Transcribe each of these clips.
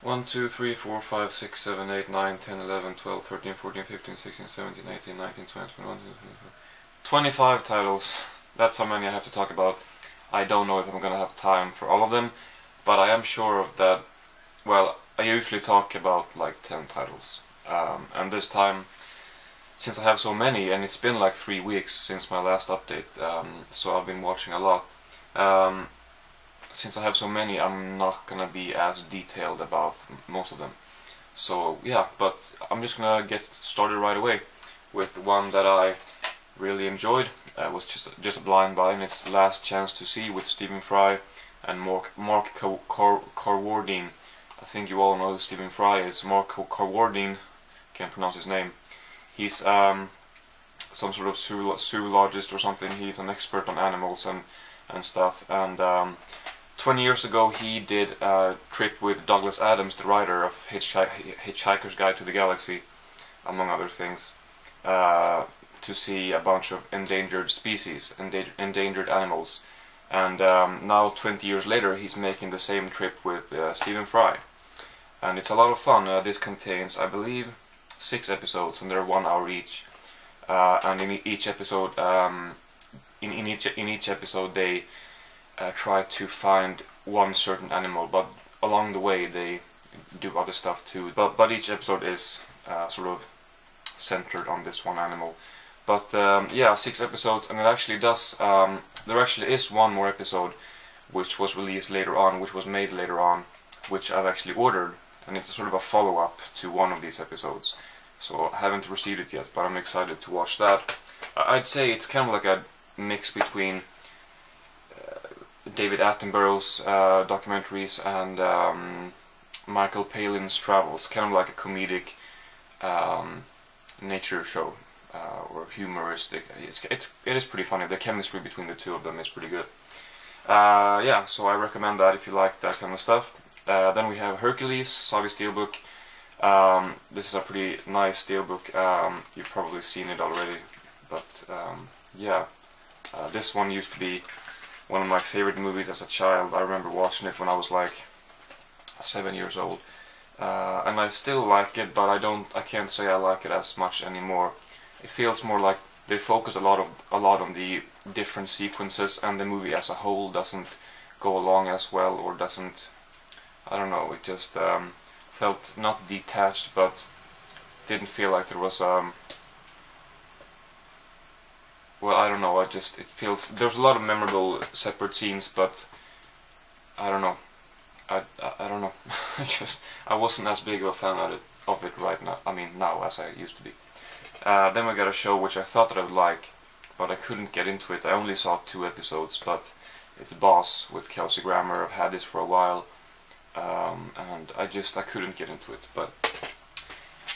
1, 2, 3, 4, 5, 6, 7, 8, 9, 10, 11, 12, 13, 14, 15, 16, 17, 18, 19, 20, 21, 25 titles. That's how many I have to talk about. I don't know if I'm gonna have time for all of them, but I am sure of that. Well, I usually talk about like 10 titles, and this time, since I have so many, and it's been like 3 weeks since my last update, so I've been watching a lot. Since I have so many, I'm not gonna be as detailed about most of them. So yeah, but I'm just gonna get started right away with one that I really enjoyed. It was just a blind buy, and it's Last Chance to See with Stephen Fry and Mark Carwardine. I think you all know who Stephen Fry is. Mark Carwardine, can't pronounce his name. He's some sort of zoologist or something. He's an expert on animals and stuff. And 20 years ago he did a trip with Douglas Adams, the writer of Hitchhiker's Guide to the Galaxy, among other things, to see a bunch of endangered species, endangered animals. And now 20 years later he's making the same trip with Stephen Fry. And it's a lot of fun. This contains, I believe, 6 episodes, and they're 1 hour each. And in each episode, in each episode they try to find one certain animal, but along the way they do other stuff too. But each episode is sort of centered on this one animal. But yeah, 6 episodes, and it actually does. There actually is one more episode, which was released later on, which was made later on, which I've actually ordered, and it's sort of a follow-up to one of these episodes. So I haven't received it yet, but I'm excited to watch that. I'd say it's kind of like a mix between David Attenborough's documentaries and Michael Palin's travels, kind of like a comedic nature show or humoristic. It is pretty funny. The chemistry between the two of them is pretty good. Yeah, so I recommend that if you like that kind of stuff. Then we have Hercules, Savi Steelbook. This is a pretty nice steelbook. You've probably seen it already, but yeah, this one used to be one of my favorite movies as a child. I remember watching it when I was like 7 years old, and I still like it, but I can't say I like it as much anymore. It feels more like they focus a lot on the different sequences, and the movie as a whole doesn't go along as well, or doesn't. I don't know. It just felt not detached, but didn't feel like there was well, I don't know. It feels there's a lot of memorable separate scenes, but I don't know. I don't know. I wasn't as big of a fan of it right now. I mean, now as I used to be. Then we got a show which I thought that I would like, but I couldn't get into it. I only saw 2 episodes, but it's Boss with Kelsey Grammer. I've had this for a while, and I couldn't get into it. But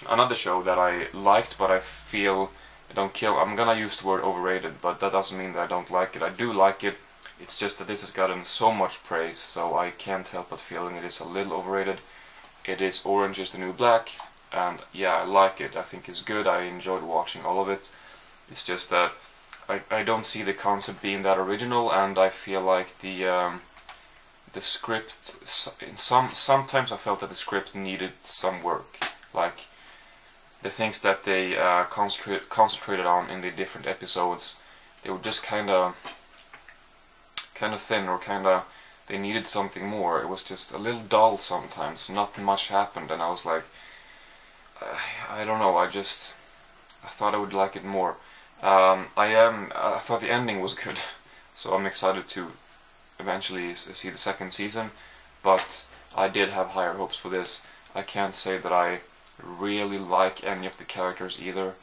another show that I liked, but I feel I'm gonna use the word overrated, but that doesn't mean that I don't like it. I do like it. It's just that this has gotten so much praise, so I can't help but feeling it is a little overrated. It is Orange is the New Black, and yeah, I like it. I think it's good. I enjoyed watching all of it. It's just that I don't see the concept being that original, and I feel like the script, sometimes I felt that the script needed some work. Like the things that they concentrated on in the different episodes, they were just kind of thin, or they needed something more. It was just a little dull sometimes. Not much happened, and I was like, I don't know. I thought I would like it more. I thought the ending was good, so I'm excited to eventually see the 2nd season. But I did have higher hopes for this. I can't say that I really like any of the characters either.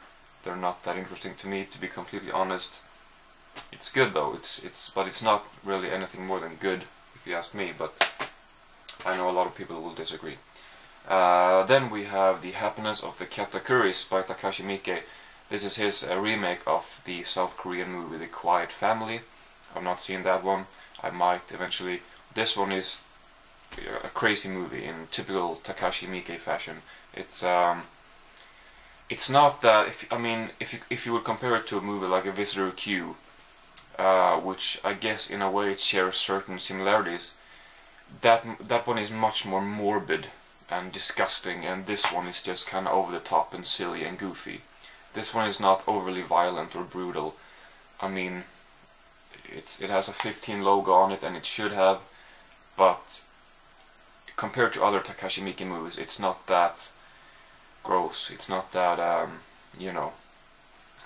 They're not that interesting to me, to be completely honest. It's good though. But it's not really anything more than good, if you ask me. But I know a lot of people will disagree. Then we have The Happiness of the Katakuris by Takashi Miike. This is his remake of the South Korean movie The Quiet Family. I've not seen that one. I might eventually. This one is a crazy movie in typical Takashi Miike fashion. It's not that. If you would compare it to a movie like A Visitor Q, which I guess in a way it shares certain similarities, that one is much more morbid and disgusting, and this one is just kind of over the top and silly and goofy. This one is not overly violent or brutal. I mean, it has a 15 logo on it, and it should have, but compared to other Takashi Miike movies, it's not that gross. It's not that you know,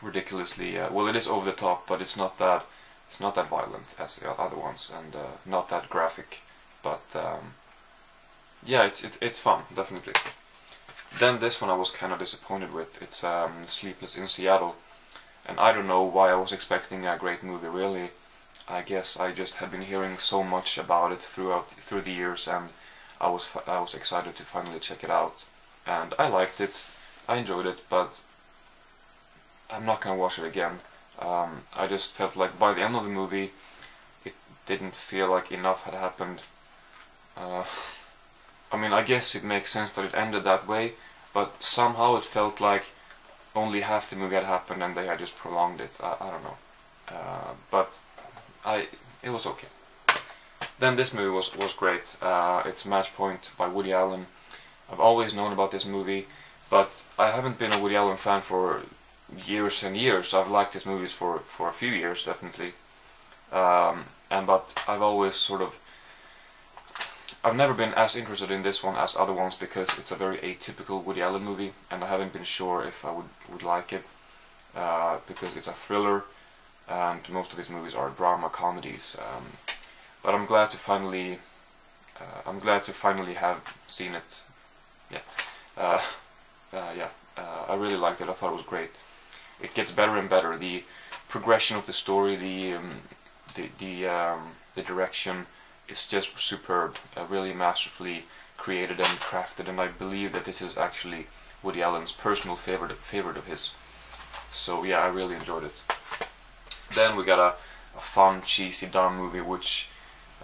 ridiculously well, it is over the top, but it's not that violent as the other ones, and not that graphic. But yeah, it's fun, definitely. Then this one I was kind of disappointed with. It's Sleepless in Seattle, and I don't know why I was expecting a great movie. Really, I guess I just had been hearing so much about it through the years, and I was excited to finally check it out, and I liked it. I enjoyed it, but I'm not gonna watch it again. I just felt like by the end of the movie, it didn't feel like enough had happened. I mean, I guess it makes sense that it ended that way, but somehow it felt like only half the movie had happened and they had just prolonged it. I don't know, but it was okay. Then this movie was great. It's Match Point by Woody Allen. I've always known about this movie, but I haven't been a Woody Allen fan for years and years. I've liked his movies for a few years, definitely, but I've always sort of, I've never been as interested in this one as other ones because it's a very atypical Woody Allen movie, and I haven't been sure if I would like it, because it's a thriller, and most of his movies are drama comedies. But I'm glad to finally have seen it. Yeah, yeah. I really liked it. I thought it was great. It gets better and better. The progression of the story, the direction is just superb. Really masterfully created and crafted, and I believe that this is actually Woody Allen's personal favorite of his. So yeah, I really enjoyed it. Then we got a fun, cheesy, dumb movie, which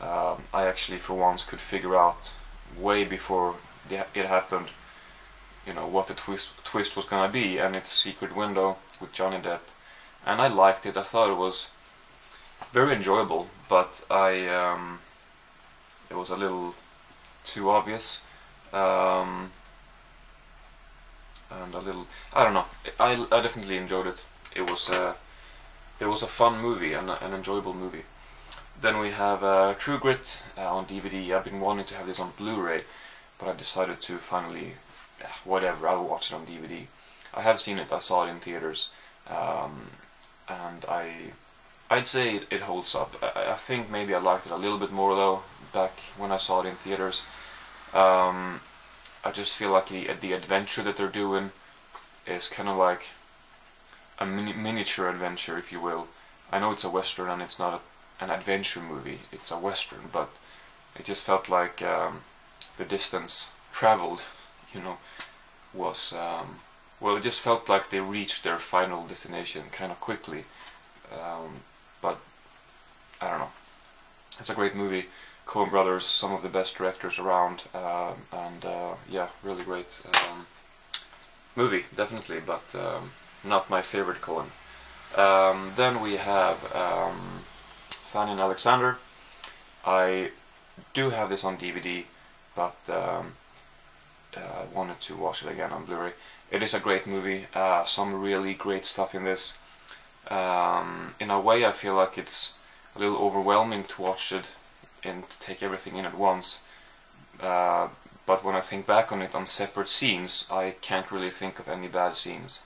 I actually for once could figure out way before it happened, you know, what the twist was gonna be, and it's Secret Window with Johnny Depp, and I liked it. I thought it was very enjoyable, but it was a little too obvious, and a little, I don't know. I definitely enjoyed it. It was a fun movie and an enjoyable movie. Then we have True Grit on DVD. I've been wanting to have this on Blu-ray, but I decided to finally, whatever, I'll watch it on DVD. I have seen it, I saw it in theaters, and I'd say it holds up. I think maybe I liked it a little bit more though, back when I saw it in theaters. I just feel like the adventure that they're doing is kind of like a miniature adventure, if you will. I know it's a western and it's not an adventure movie, it's a western, but it just felt like the distance traveled, you know, was well, it just felt like they reached their final destination kind of quickly, but I don't know. It's a great movie. Coen brothers, some of the best directors around, and yeah, really great movie, definitely, but not my favorite Coen. Then we have Fanny and Alexander. I do have this on DVD, but I wanted to watch it again on Blu-ray. It is a great movie, some really great stuff in this. In a way I feel like it's a little overwhelming to watch it and to take everything in at once, but when I think back on it on separate scenes, I can't really think of any bad scenes.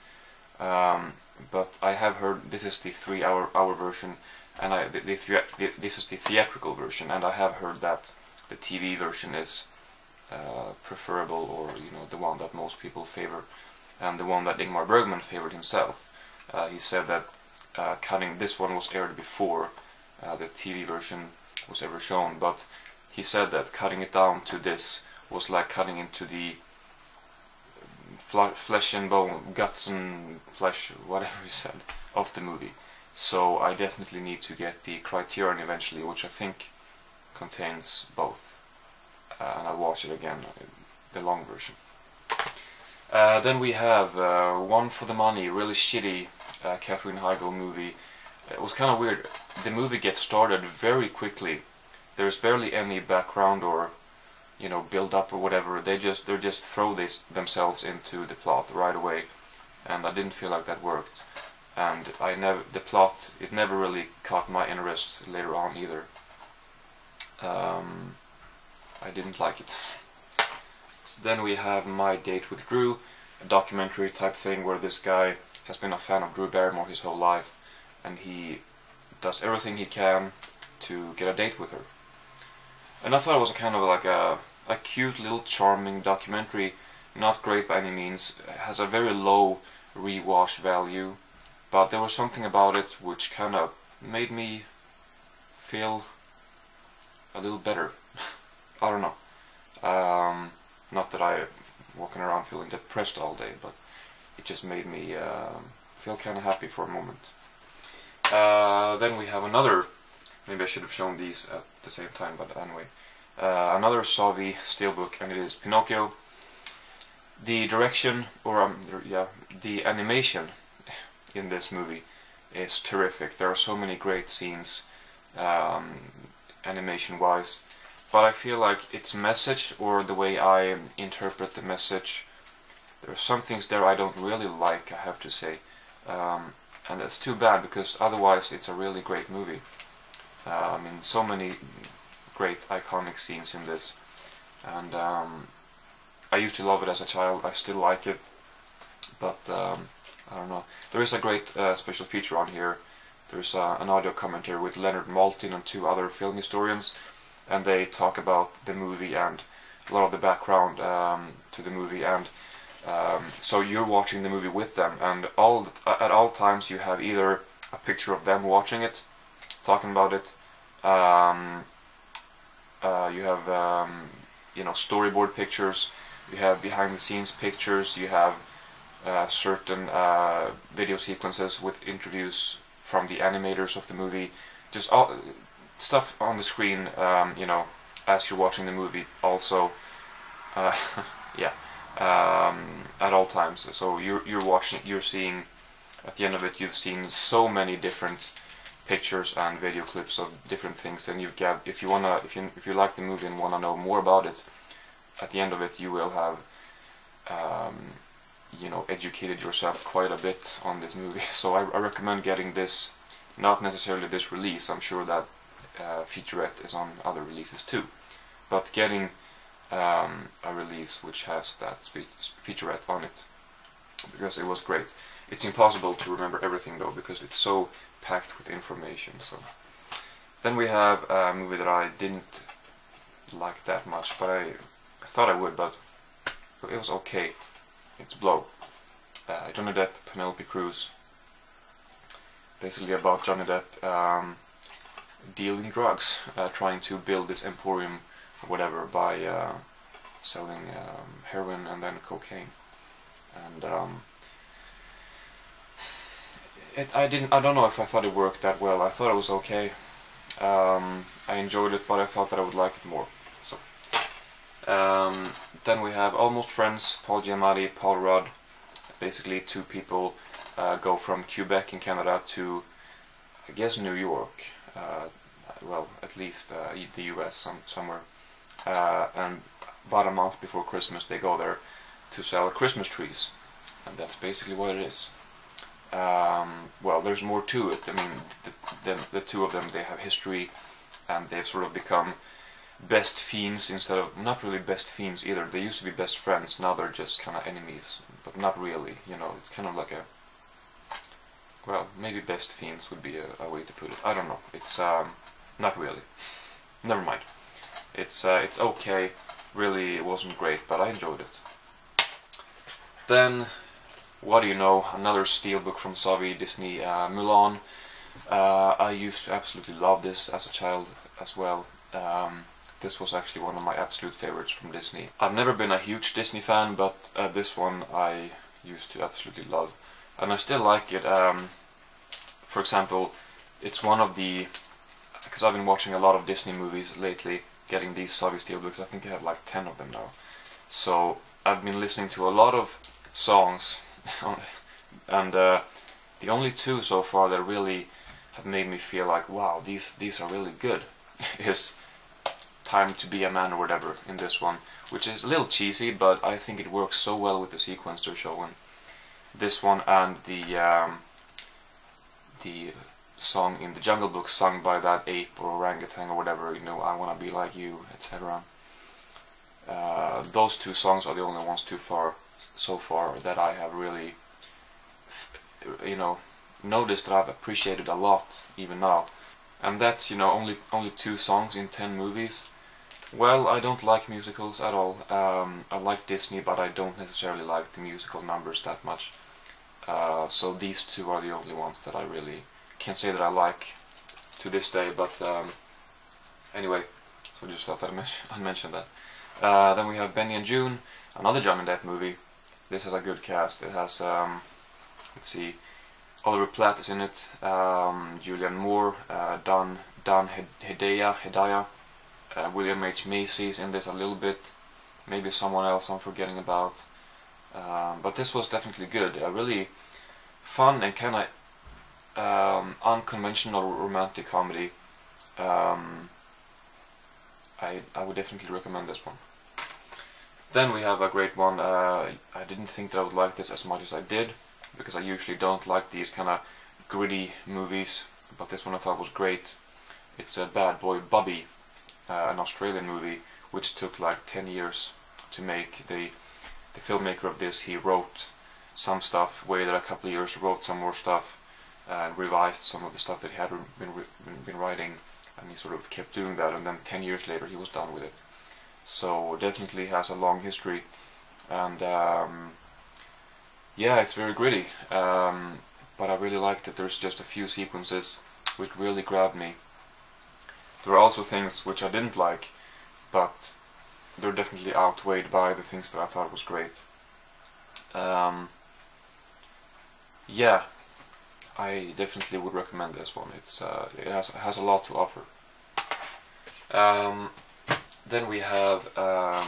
But I have heard this is the 3-hour version, and this is the theatrical version, and I have heard that the TV version is preferable, or you know, the one that most people favor, and the one that Ingmar Bergman favored himself. He said that cutting this one was aired before the TV version was ever shown, but he said that cutting it down to this was like cutting into the flesh and bone, guts and flesh, whatever he said, of the movie. So I definitely need to get the Criterion eventually, which I think contains both, and I'll watch it again, the long version. Then we have One for the Money, really shitty Katherine Heigl movie. It was kind of weird. The movie gets started very quickly. There's barely any background or you know, build up or whatever. They just throw themselves into the plot right away, and I didn't feel like that worked. And it never really caught my interest later on either. I didn't like it. Then we have My Date with Drew, a documentary type thing where this guy has been a fan of Drew Barrymore his whole life, and he does everything he can to get a date with her. And I thought it was kind of like a cute little charming documentary, not great by any means. It has a very low rewatch value, but there was something about it which kind of made me feel a little better. I don't know. Not that I'm walking around feeling depressed all day, but it just made me feel kind of happy for a moment. Then we have another, maybe I should have shown these at the same time, but anyway. Another Savi steelbook, and it is Pinocchio. The direction, or the animation in this movie is terrific. There are so many great scenes, animation-wise, but I feel like its message, or the way I interpret the message, there are some things there I don't really like, I have to say, and it's too bad, because otherwise it's a really great movie. I mean, so many great iconic scenes in this, and I used to love it as a child. I still like it, but I don't know. There is a great special feature on here. There's an audio commentary with Leonard Maltin and 2 other film historians, and they talk about the movie and a lot of the background to the movie, and so you're watching the movie with them, and at all times you have either a picture of them watching it, talking about it, you have you know, storyboard pictures, you have behind the scenes pictures, you have certain video sequences with interviews from the animators of the movie, just all stuff on the screen, you know, as you're watching the movie also, yeah, at all times. So you're seeing, at the end of it, you've seen so many different pictures and video clips of different things, and you've got, if you like the movie and wanna know more about it, at the end of it you will have you know, educated yourself quite a bit on this movie. So I recommend getting this, not necessarily this release. I'm sure that featurette is on other releases too, but getting a release which has that featurette on it, because it was great. It's impossible to remember everything though, because it's so packed with information. So then we have a movie that I didn't like that much, but I thought I would, but it was okay. It's Blow. Johnny Depp, Penelope Cruz. Basically about Johnny Depp dealing drugs, trying to build this emporium or whatever by selling heroin and then cocaine. And I don't know if I thought it worked that well. I thought it was okay. I enjoyed it, but I thought that I would like it more. So then we have Almost Friends, Paul Giamatti, Paul Rudd. Basically 2 people go from Quebec in Canada to, I guess, New York. Well, at least the US somewhere. And about a month before Christmas they go there to sell Christmas trees. And that's basically what it is. Well, there's more to it. I mean, the 2 of them, they have history, and they've sort of become best fiends instead of, not really best fiends either. They used to be best friends, now they're just kind of enemies, but not really, you know. It's kind of like a, well, maybe best fiends would be a way to put it. I don't know. It's not really. Never mind. It's okay. Really, it wasn't great, but I enjoyed it. Then, what do you know? Another steelbook from Savi Disney, Mulan. I used to absolutely love this as a child as well. This was actually one of my absolute favorites from Disney. I've never been a huge Disney fan, but this one I used to absolutely love, and I still like it. For example, it's one of the, because I've been watching a lot of Disney movies lately, getting these Savi steelbooks. I think I have like 10 of them now. So I've been listening to a lot of songs, and the only 2 so far that really have made me feel like, wow, these are really good, is Time to Be a Man or whatever in this one, which is a little cheesy, but I think it works so well with the sequence they're showing. This one and the song in the Jungle Book sung by that ape or orangutan or whatever, you know, I Wanna Be Like You, etc. Those two songs are the only ones so far that I have really, you know, noticed that I've appreciated a lot even now. And that's, you know, only 2 songs in 10 movies. Well, I don't like musicals at all. I like Disney, but I don't necessarily like the musical numbers that much. So these 2 are the only ones that I really can't say that I like to this day. But anyway, so just thought that I mentioned that. Then we have Benny and June, another Johnny Depp movie. This has a good cast. It has, let's see, Oliver Platt is in it, Julianne Moore, Dan Hedaya, William H. Macy is in this a little bit, maybe someone else I'm forgetting about. But this was definitely good, a really fun and kind of unconventional romantic comedy. I would definitely recommend this one. Then we have a great one. I didn't think that I would like this as much as I did, because I usually don't like these kind of gritty movies, but this one I thought was great. It's a Bad Boy Bobby, an Australian movie which took like 10 years to make. The filmmaker of this, he wrote some stuff, waited a couple of years, wrote some more stuff, and revised some of the stuff that he had been writing, and he sort of kept doing that, and then 10 years later he was done with it. So definitely has a long history, and yeah, it's very gritty, but I really liked it. There's just a few sequences which really grabbed me. There are also things which I didn't like, but they're definitely outweighed by the things that I thought was great. Yeah, I definitely would recommend this one. It has a lot to offer. Then we have a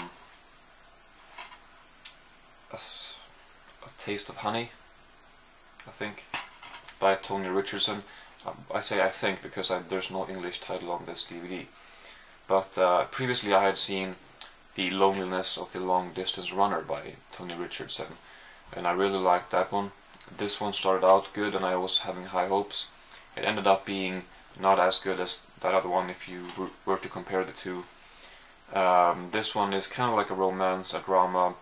Taste of Honey, I think, by Tony Richardson. I say I think because there's no English title on this DVD. But previously I had seen The Loneliness of the Long Distance Runner by Tony Richardson, and I really liked that one. This one started out good and I was having high hopes. It ended up being not as good as that other one if you were to compare the two. This one is kind of like a romance, a drama.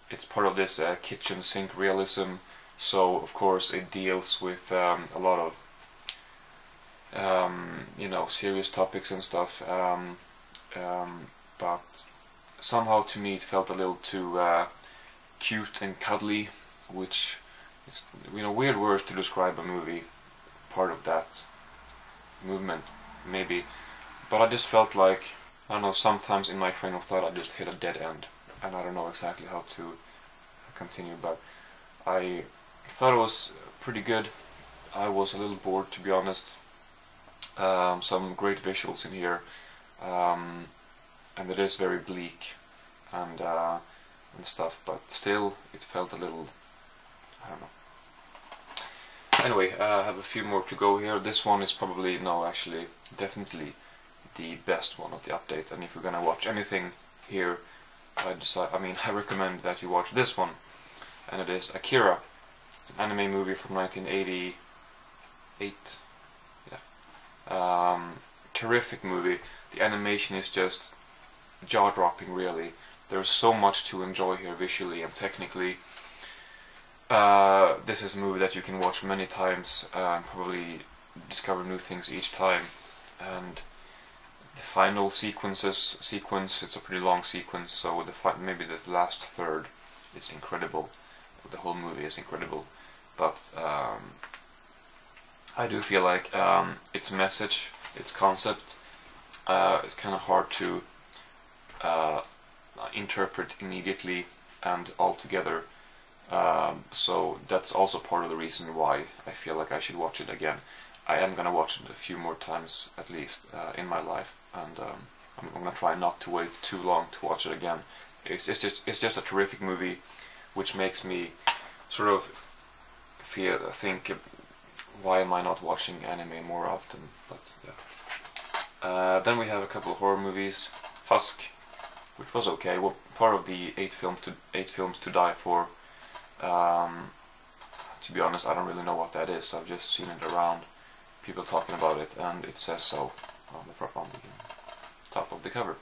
It's part of this kitchen sink realism, so of course it deals with a lot of you know, serious topics and stuff, but somehow to me it felt a little too cute and cuddly, which is, you know, weird words to describe a movie, part of that movement maybe, but I just felt like, I don't know, sometimes in my train of thought I just hit a dead end, and I don't know exactly how to continue, but I thought it was pretty good. I was a little bored, to be honest. Some great visuals in here, and it is very bleak and stuff, but still it felt a little, I don't know. Anyway, I have a few more to go here. This one is probably, no, actually, definitely the best one of the update, and if you're gonna watch anything here, I recommend that you watch this one, and it is Akira, an anime movie from 1988. Yeah, terrific movie. The animation is just jaw-dropping, really. There's so much to enjoy here visually and technically. This is a movie that you can watch many times and probably discover new things each time. And the final sequence, it's a pretty long sequence, so maybe the last third is incredible. The whole movie is incredible, but I do feel like its message, its concept, is kind of hard to interpret immediately and all together. So that's also part of the reason why I feel like I should watch it again. I am gonna watch it a few more times at least in my life, and I'm gonna try not to wait too long to watch it again. It's just a terrific movie, which makes me sort of think, why am I not watching anime more often? But yeah. Then we have a couple of horror movies. Tusk, which was okay. Well, part of the eight films to die for. To be honest, I don't really know what that is. I've just seen it around, people talking about it, and it says so on the top of the cover.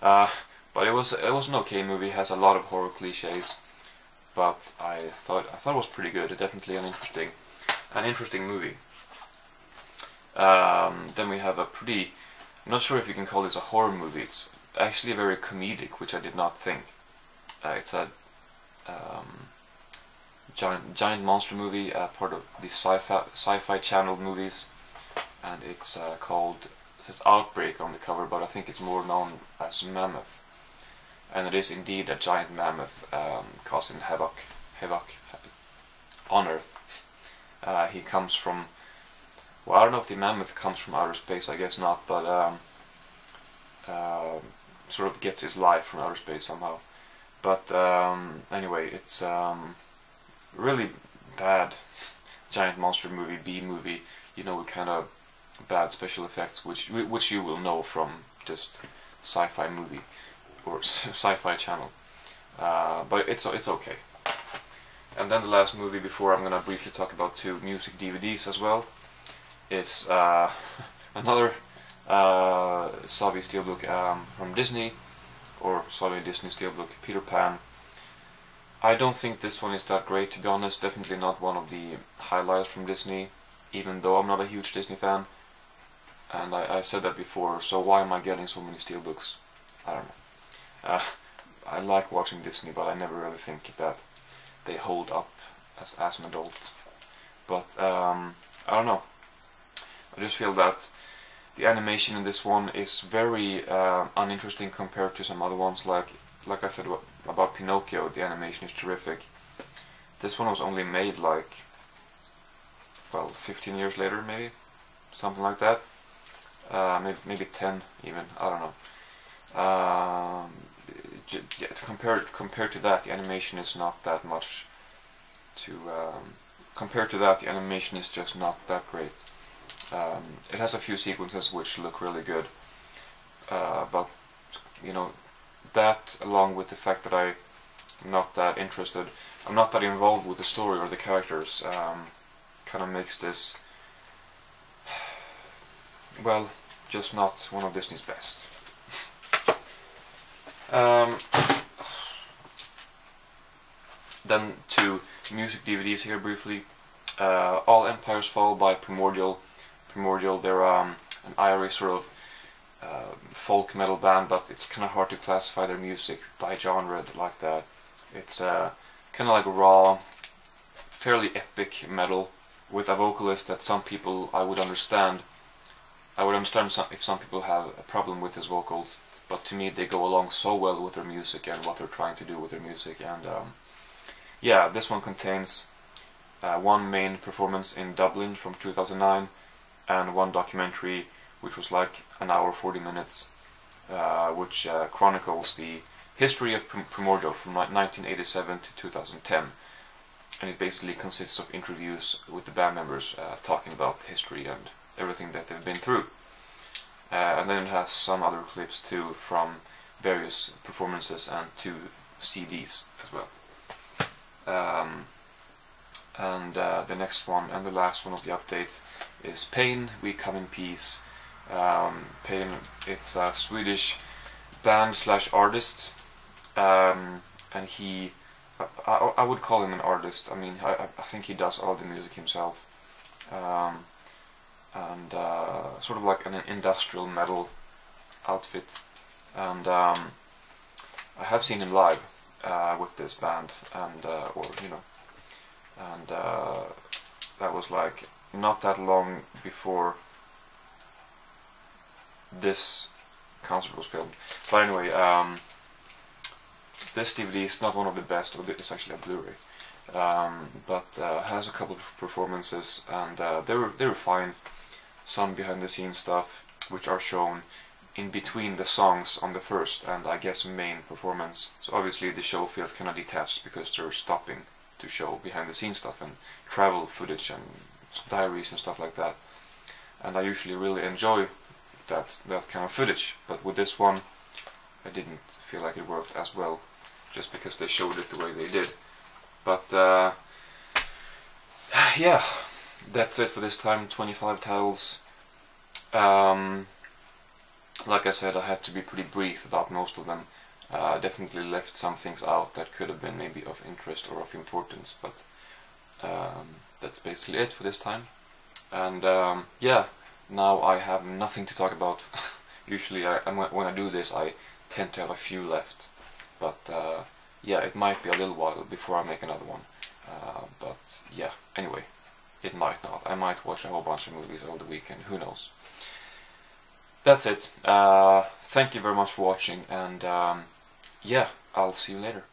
But it was an okay movie. It has a lot of horror cliches, but I thought it was pretty good. Definitely an interesting movie. Then we have a pretty, I'm not sure if you can call this a horror movie. It's actually very comedic, which I did not think. It's a giant monster movie, part of the sci-fi channel movies, and it's called, it says Outbreak on the cover, but I think it's more known as Mammoth, and it is indeed a giant mammoth causing havoc on Earth. He comes from, well, I don't know if the mammoth comes from outer space, I guess not, but sort of gets his life from outer space somehow. But anyway, it's really bad giant monster movie, B movie, you know, with kind of bad special effects, which you will know from just sci-fi movie or sci-fi channel. But it's okay. And then the last movie before I'm gonna briefly talk about two music DVDs as well is another Savvy Steelbook from Disney, or Savvy Disney Steelbook, Peter Pan. I don't think this one is that great, to be honest. Definitely not one of the highlights from Disney, even though I'm not a huge Disney fan. And I said that before, so why am I getting so many Steelbooks? I don't know. I like watching Disney, but I never really think that they hold up as an adult. But I don't know. I just feel that the animation in this one is very uninteresting compared to some other ones. Like I said about Pinocchio, the animation is terrific. This one was only made like, well, 15 years later, maybe, something like that. Maybe 10 even. I don't know. Yeah, compared to that, the animation is not that much. Compared to that, the animation is just not that great. It has a few sequences which look really good, but you know, that along with the fact that I'm not that interested, I'm not that involved with the story or the characters, kind of makes this, well, just not one of Disney's best. Then two music DVDs here briefly. All Empires Fall by Primordial. They're an Irish sort of folk metal band, but it's kind of hard to classify their music by genre like that. It's kind of like raw, fairly epic metal with a vocalist that some people I would understand. I would understand if some people have a problem with his vocals, but to me they go along so well with their music and what they're trying to do with their music. And yeah, this one contains one main performance in Dublin from 2009 and one documentary which was like an hour 40 minutes, which chronicles the history of Primordial from 1987 to 2010, and it basically consists of interviews with the band members talking about the history and everything that they've been through. And then it has some other clips too from various performances and 2 CDs as well. The next one and the last one of the update is Pain, We Come in Peace. Pain, it's a Swedish band slash artist, and he, I would call him an artist. I mean, I think he does all the music himself, and sort of like an industrial metal outfit. And I have seen him live with this band, and or you know, and that was like not that long before this concert was filmed. But anyway, this DVD is not one of the best. It's actually a Blu-ray, but has a couple of performances, and they were fine. Some behind-the-scenes stuff, which are shown in between the songs on the first and I guess main performance. So obviously the show feels kind of detached because they're stopping to show behind-the-scenes stuff and travel footage and diaries and stuff like that. And I usually really enjoy that kind of footage, but with this one I didn't feel like it worked as well, just because they showed it the way they did. But yeah, that's it for this time. 25 titles. Like I said, I had to be pretty brief about most of them. Definitely left some things out that could have been maybe of interest or of importance, but that's basically it for this time. And yeah, now I have nothing to talk about. Usually when I do this I tend to have a few left, but yeah, it might be a little while before I make another one. But yeah, anyway, it might not. I might watch a whole bunch of movies over the weekend, who knows. That's it. Thank you very much for watching, and yeah, I'll see you later.